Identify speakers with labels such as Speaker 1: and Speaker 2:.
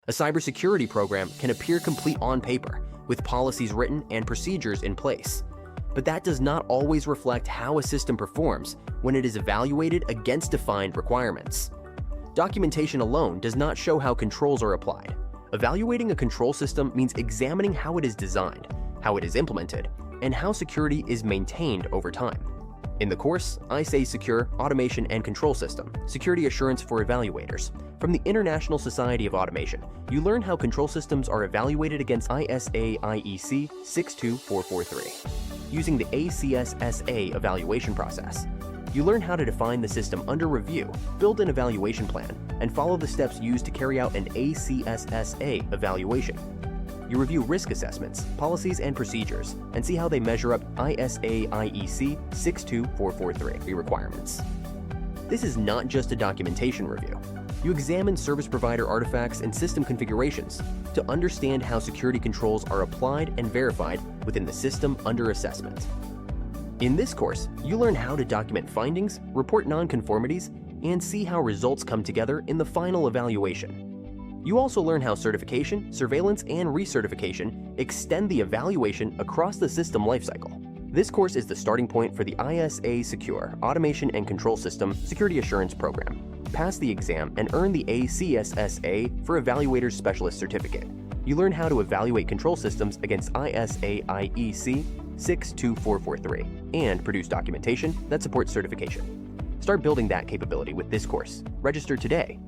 Speaker 1: A cybersecurity program can appear complete on paper, with policies written and procedures in place. But that does not always reflect how a system performs when it is evaluated against defined requirements. Documentation alone does not show how controls are applied. Evaluating a control system means examining how it is designed, how it is implemented, and how security is maintained over time. In the course, ISASecure Automation and Control System, Security Assurance for Evaluators, from the International Society of Automation, you learn how control systems are evaluated against ISAIEC 62443. Using the ACSSA evaluation process, you learn how to define the system under review, build an evaluation plan, and follow the steps used to carry out an ACSSA evaluation. You review risk assessments, policies, and procedures, and see how they measure up ISAIEC 62443 requiremits. This is not just a documentation review. You examine service provider artifacts and system configurations to understand how security controls are applied and verified within the system under assessment. In this course, you learn how to document findings, report nonconformities, and see how results come together in the final evaluation. You also learn how certification, surveillance, and recertification extend the evaluation across the system lifecycle. This course is the starting point for the ISASecure Automation and Control System Security Assurance Program. Pass the exam and earn the ACSSA for Evaluators Specialist Certificate. You learn how to evaluate control systems against ISAIEC 62443 and produce documentation that supports certification. Start building that capability with this course. Register today